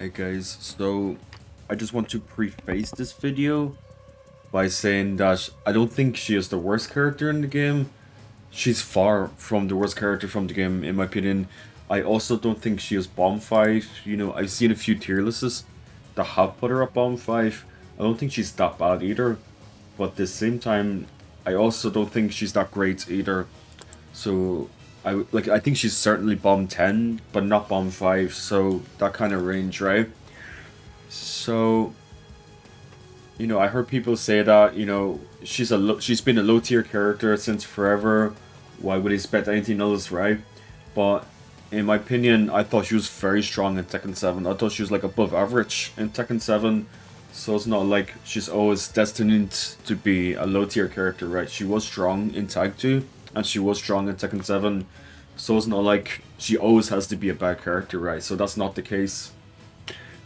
Hey guys, so I just want to preface this video by saying that I don't think she is the worst character in the game. She's far from the worst character from the game, in my opinion. I also don't think she is Bomb 5. I've seen a few tier lists that have put her at Bomb 5. I don't think she's that bad either. But at the same time, I also don't think she's that great either. So I think she's certainly bomb 10, but not bomb 5, so that kind of range, right? So, I heard people say that, she's been a low tier character since forever. Why would he expect anything else, right? But in my opinion, I thought she was very strong in Tekken 7. I thought she was like above average in Tekken 7. So it's not like she's always destined to be a low tier character, right? She was strong in Tag 2, and she was strong in Tekken 7. So it's not like she always has to be a bad character, right? So that's not the case.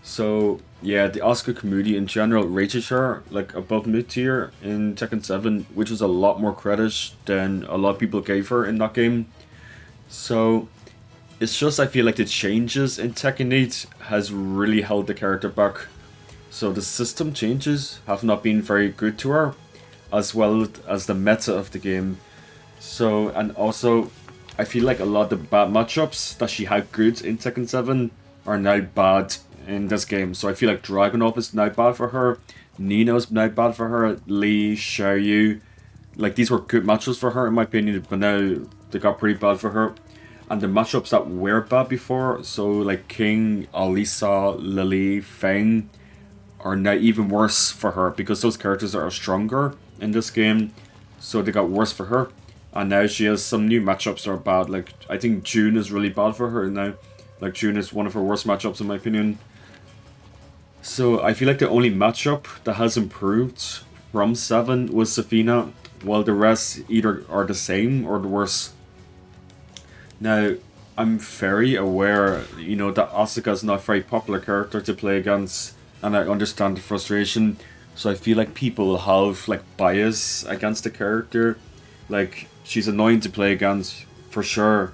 So yeah, the Asuka community in general rated her like above mid tier in Tekken 7, which is a lot more credit than a lot of people gave her in that game. So it's just I feel like the changes in Tekken 8 has really held the character back. So the system changes have not been very good to her, as well as the meta of the game. So, and also, I feel like a lot of the bad matchups that she had good in Tekken 7 are now bad in this game. So I feel like Dragunov is now bad for her, Nino's now bad for her, Lee, Xiaoyu. Like, these were good matchups for her in my opinion, but now they got pretty bad for her. And the matchups that were bad before, so like King, Alisa, Lily, Feng, are now even worse for her because those characters are stronger in this game, so they got worse for her. And now she has some new matchups that are bad. Like, I think June is really bad for her now. Like, June is one of her worst matchups in my opinion. So I feel like the only matchup that has improved from 7 was Safina, while the rest either are the same or the worse. Now, I'm very aware, that Asuka is not a very popular character to play against, and I understand the frustration. So I feel like people have like bias against the character. Like, she's annoying to play against for sure.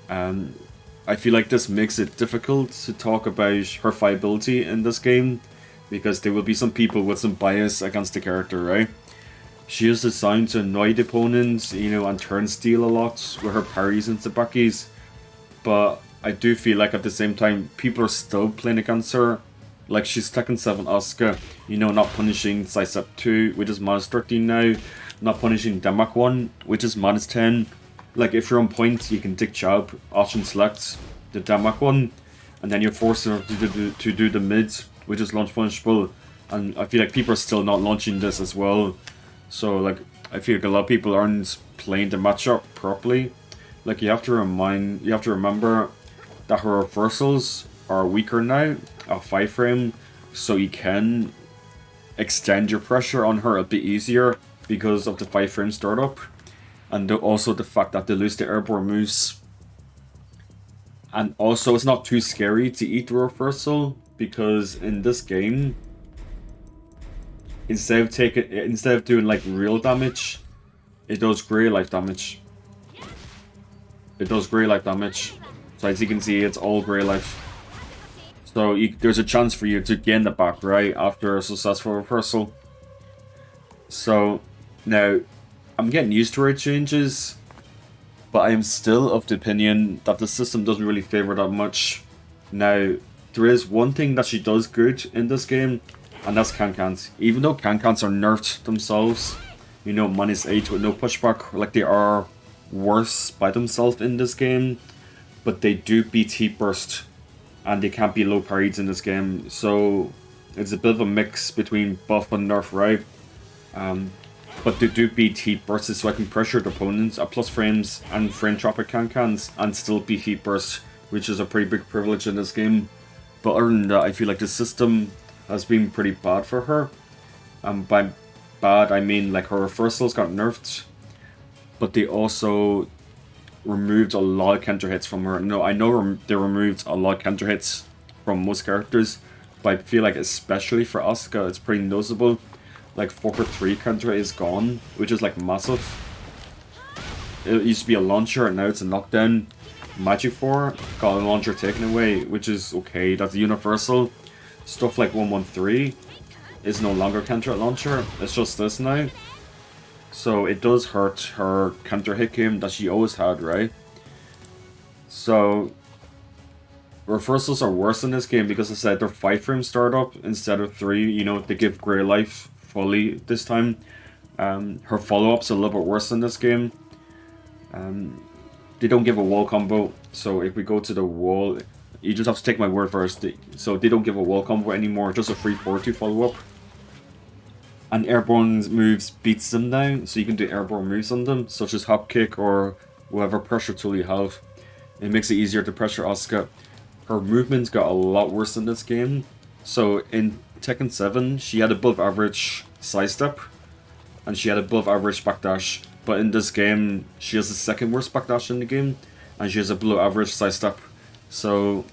And I feel like this makes it difficult to talk about her viability in this game, because there will be some people with some bias against the character, right? She is designed to annoy the opponents, and turn steal a lot with her parries and tabakis. But I do feel like at the same time, people are still playing against her. Like, she's Tekken 7 Asuka, not punishing Sidestep 2, which is minus 13 now, not punishing Demak 1, which is minus 10. Like, if you're on point, you can tick jab, option select the Demak 1, and then you're forced to do the mid, which is launch punishable. And I feel like people are still not launching this as well. So, like, I feel like a lot of people aren't playing the matchup properly. Like, you have to remember that her reversals are weaker now at 5 frame, so you can extend your pressure on her a bit easier because of the 5 frame startup, and also the fact that they lose the airborne moves. And also, it's not too scary to eat the reversal, because in this game, instead of doing like real damage, it does grey light damage. So as you can see, it's all grey life. So there's a chance for you to gain the back, right, after a successful reversal. So now, I'm getting used to her changes, but I am still of the opinion that the system doesn't really favor that much. Now, there is one thing that she does good in this game, and that's cancans. Even though cancans are nerfed themselves, minus 8 with no pushback, like they are worse by themselves in this game, but they do beat heat burst, and they can't be low parries in this game. So it's a bit of a mix between buff and nerf, right? But they do beat heat bursts, so I can pressure the opponents at plus frames and frame trap at cancans and still beat heat burst, which is a pretty big privilege in this game. But other than that, I feel like the system has been pretty bad for her. By bad, I mean like her reversals got nerfed, but they also removed a lot of counter hits from her. No, I know they removed a lot of counter hits from most characters, but I feel like especially for Asuka, it's pretty noticeable. Like 4 for 3 counter is gone, which is like massive. It used to be a launcher and now it's a knockdown. Magic 4 got a launcher taken away, which is okay, that's universal. Stuff like 113 is no longer counter launcher, it's just this now. So it does hurt her counter hit game that she always had, right? So reversals are worse in this game because I said they're 5 frame startup instead of 3. You know, they give Grey life fully this time. Her follow-up's a little bit worse in this game. They don't give a wall combo, so if we go to the wall, you just have to take my word first. So they don't give a wall combo anymore, just a free 4-2 follow-up. And airborne moves beats them now, so you can do airborne moves on them, such as hop kick or whatever pressure tool you have. It makes it easier to pressure Asuka. Her movements got a lot worse in this game. So in Tekken 7, she had above average sidestep, and she had above average backdash. But in this game, she has the second worst backdash in the game, and she has a below average sidestep. So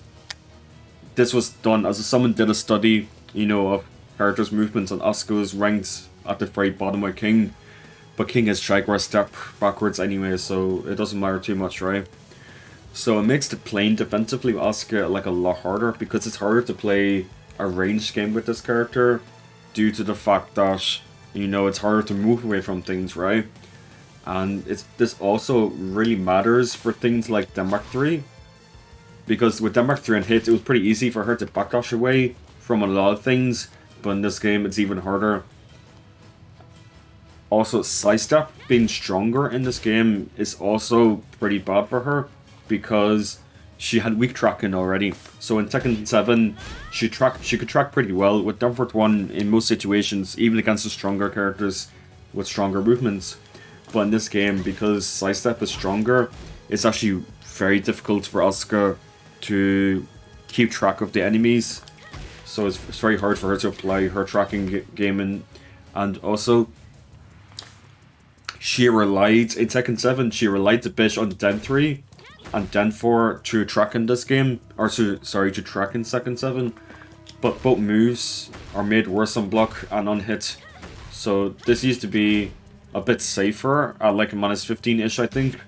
this was done as someone did a study, you know, of characters' movements, and Asuka was ranked at the very bottom of King. But King has Jaguar step backwards anyway, so it doesn't matter too much, right? So it makes the playing defensively with Asuka like a lot harder, because it's harder to play a ranged game with this character due to the fact that, you know, it's harder to move away from things, right? And this also really matters for things like Denmark 3, because with Denmark 3 and hit, it was pretty easy for her to backdash away from a lot of things, but in this game it's even harder. Also, sidestep being stronger in this game is also pretty bad for her, because she had weak tracking already. So in Tekken 7, she could track pretty well. With Denmark 1, in most situations, even against the stronger characters with stronger movements. But in this game, because sidestep is stronger, it's actually very difficult for Asuka to keep track of the enemies. So it's very hard for her to apply her tracking game. And also, she relied, in Tekken 7, she relied a bit on Den 3 and Den 4 to track in this game. Or to track in Tekken 7. But both moves are made worse on block and on hit. So this used to be a bit safer at like minus 15-ish, I think.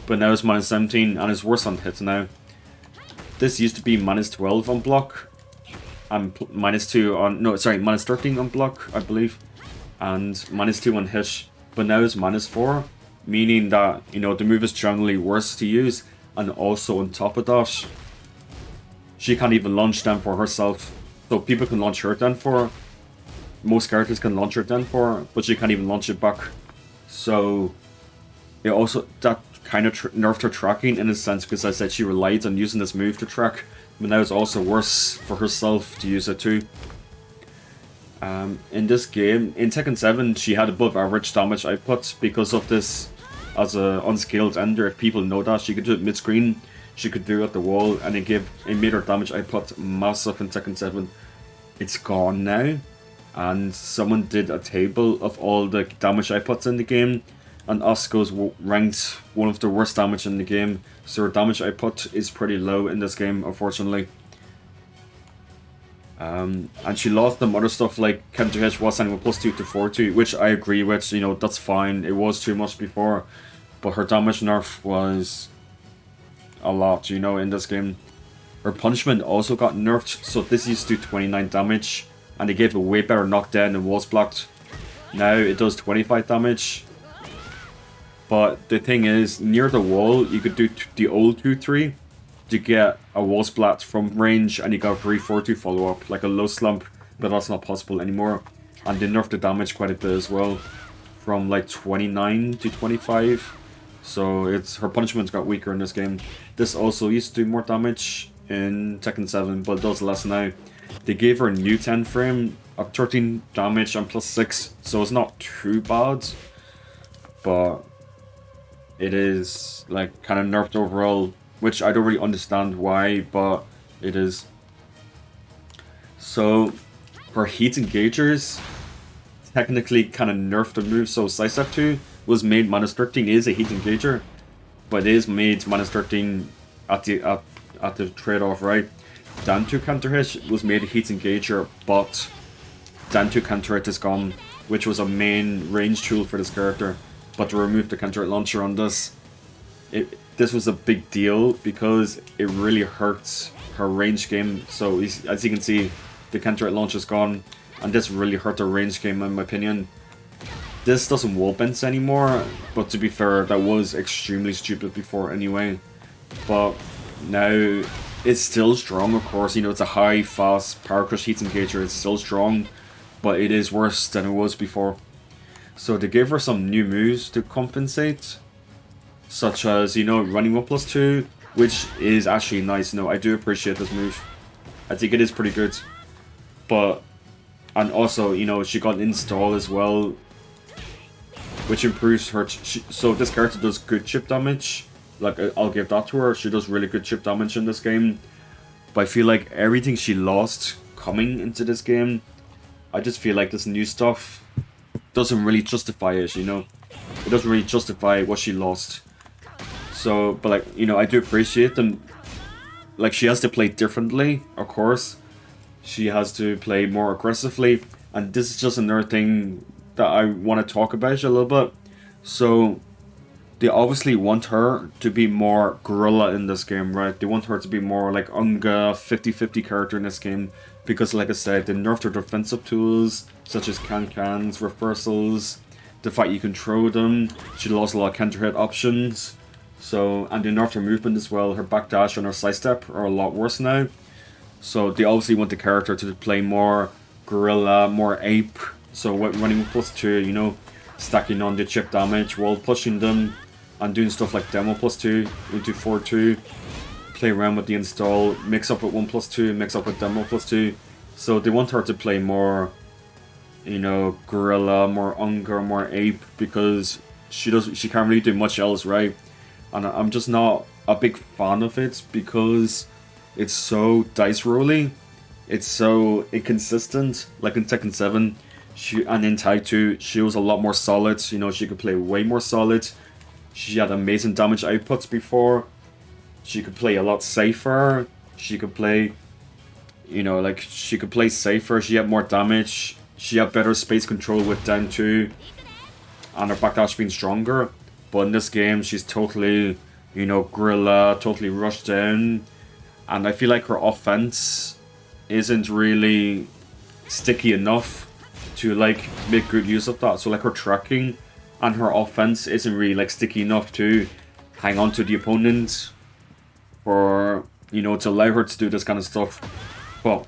But now it's minus 17 and it's worse on hit now. This used to be minus 12 on block. And minus 2 on... No, sorry, minus 13 on block, I believe. And minus 2 on hit. But now it's minus 4. Meaning that, you know, the move is generally worse to use. And also on top of that, she can't even launch them for herself. So people can launch her then for. Most characters can launch her then for, but she can't even launch it back. So it also, that kind of nerfed her tracking in a sense, because I said she relied on using this move to track, but now it's also worse for herself to use it too. In this game, in Tekken 7, she had above average damage output because of this as a unskilled ender. If people know that, she could do it mid-screen, she could do it at the wall, and it made her damage output massive in Tekken 7. It's gone now. And someone did a table of all the damage outputs in the game, and Asuka's ranked one of the worst damage in the game, so her damage output is pretty low in this game, unfortunately. And she lost some other stuff like counter hit was sending with +2 to 4-2, which I agree with, you know, that's fine, it was too much before, but her damage nerf was a lot, you know, in this game. Her punishment also got nerfed, so this used to do 29 damage. And it gave a way better knockdown and walls blocked. Now it does 25 damage. But the thing is, near the wall, you could do the old 2-3 to get a wall splat from range, and you got a free 4-2 follow-up, like a low slump, but that's not possible anymore. And they nerfed the damage quite a bit as well, from like 29 to 25. So her punishments got weaker in this game. This also used to do more damage in Tekken 7, but it does less now. They gave her a new 10 frame of 13 damage and +6, so it's not too bad, but it is like kind of nerfed overall, which I don't really understand why, but it is. So her heat engagers technically kind of nerfed the move, so sidestep 2 was made minus 13, is a heat engager, but it is made minus 13 at the trade-off, right? Dan 2 counter hit was made a heat engager, but Dan 2 counter hit is gone, which was a main range tool for this character. But to remove the counter hit launcher on this, this was a big deal because it really hurts her range game. So as you can see, the counter hit launch is gone, and this really hurt her range game in my opinion. This doesn't wall bounce anymore, but to be fair, that was extremely stupid before anyway. But now it's still strong, of course. You know, it's a high, fast power crush heat engager. It's still strong, but it is worse than it was before. So they gave her some new moves to compensate, such as, you know, running 1+2, which is actually nice. No, I do appreciate this move. I think it is pretty good. But, and also, you know, she got an install as well, which improves her. So this character does good chip damage. Like, I'll give that to her. She does really good chip damage in this game. But I feel like everything she lost coming into this game, I just feel like this new stuff doesn't really justify it, you know? It doesn't really justify what she lost. So, but like, you know, I do appreciate them. Like, she has to play differently, of course. She has to play more aggressively. And this is just another thing that I want to talk about a little bit. So, they obviously want her to be more gorilla in this game, right? They want her to be more like Unga 50-50 character in this game. Because like I said, they nerfed her defensive tools, such as can-cans, reversals. The fact you can throw them. She lost a lot of counter hit options. So, and they nerfed her movement as well. Her backdash and her sidestep are a lot worse now. So they obviously want the character to play more gorilla, more ape. So running +2, you know, stacking on the chip damage, wall pushing them, and doing stuff like demo +2 into 4-2. Play around with the install, mix up with 1+2, mix up with demo +2. So they want her to play more, you know, gorilla, more Unger, more ape, because she can't really do much else, right? And I'm just not a big fan of it because it's so dice rolly. It's so inconsistent. Like in Tekken 7, and in Tag 2, she was a lot more solid. You know, she could play way more solid. She had amazing damage outputs before. She could play a lot safer. She could play, you know, like, she could play safer. She had more damage. She had better space control with down 2. And her backdash being stronger. But in this game, she's totally, you know, gorilla, totally rushed down. And I feel like her offense isn't really sticky enough to, like, make good use of that. So, like, her tracking and her offense isn't really, like, sticky enough to hang on to the opponent for, you know, to allow her to do this kind of stuff. Well,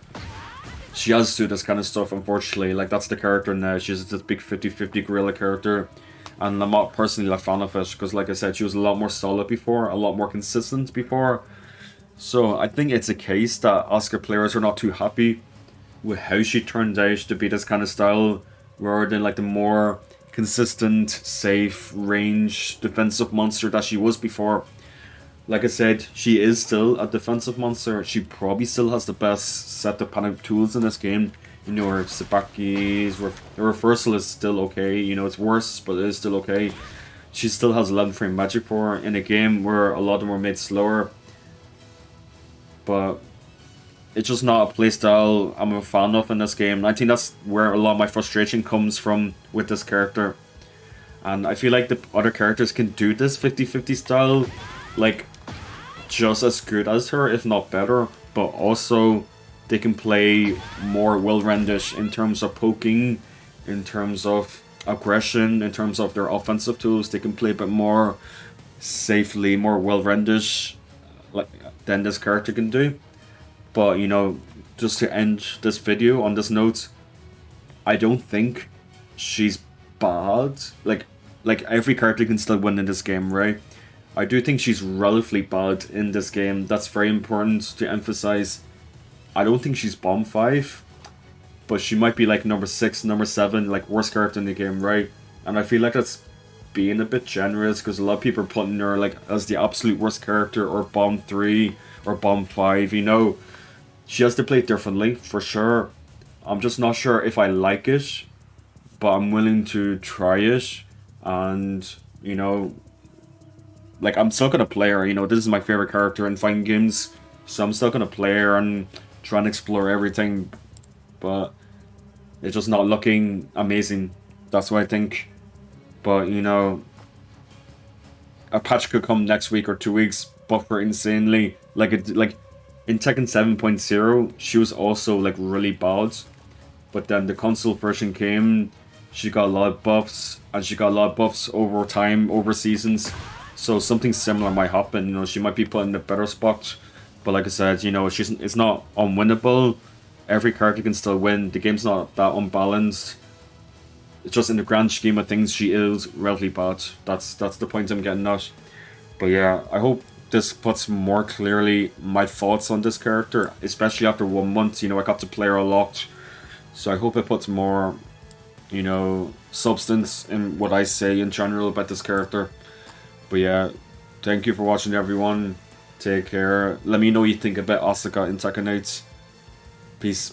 she has to do this kind of stuff, unfortunately. Like, that's the character now. She's this big 50-50 gorilla character. And I'm not personally a fan of it, because like I said, she was a lot more solid before, a lot more consistent before. So I think it's a case that Asuka players are not too happy with how she turned out to be this kind of style, rather than like the more consistent, safe, range, defensive monster that she was before. Like I said, she is still a defensive monster. She probably still has the best set of panic tools in this game. You know, her Sabaki's, her reversal is still okay. You know, it's worse, but it is still okay. She still has 11 frame magic for her in a game where a lot of them were made slower. But it's just not a playstyle I'm a fan of in this game. And I think that's where a lot of my frustration comes from with this character. And I feel like the other characters can do this 50-50 style, like, just as good as her, if not better. But also, they can play more well-rounded in terms of poking, in terms of aggression, in terms of their offensive tools. They can play a bit more safely, more well-rounded, like, than this character can do. But, you know, just to end this video on this note, I don't think she's bad. Like every character can still win in this game, right? I do think she's relatively bad in this game. That's very important to emphasize. I don't think she's bomb 5, but she might be like number 6, number 7, like worst character in the game, right? And I feel like that's being a bit generous, because a lot of people are putting her like as the absolute worst character, or bomb 3, or bomb 5, you know. She has to play differently, for sure. I'm just not sure if I like it, but I'm willing to try it, and, you know, like, I'm still gonna play her, you know, this is my favorite character in fighting games, so I'm still gonna play her and try and explore everything, but it's just not looking amazing. That's what I think. But, you know, a patch could come next week or 2 weeks, buff her insanely. Like in Tekken 7.0, she was also like really bad. But then the console version came, she got a lot of buffs, and she got a lot of buffs over time, over seasons. So something similar might happen. You know, she might be put in a better spot. But like I said, you know, it's not unwinnable. Every character can still win. The game's not that unbalanced. It's just in the grand scheme of things, she is relatively bad. That's the point I'm getting at. But yeah, I hope this puts more clearly my thoughts on this character, especially after 1 month. You know, I got to play her a lot. So I hope it puts more, you know, substance in what I say in general about this character. But yeah, thank you for watching, everyone. Take care. Let me know what you think about Asuka in Tekken 8. Peace.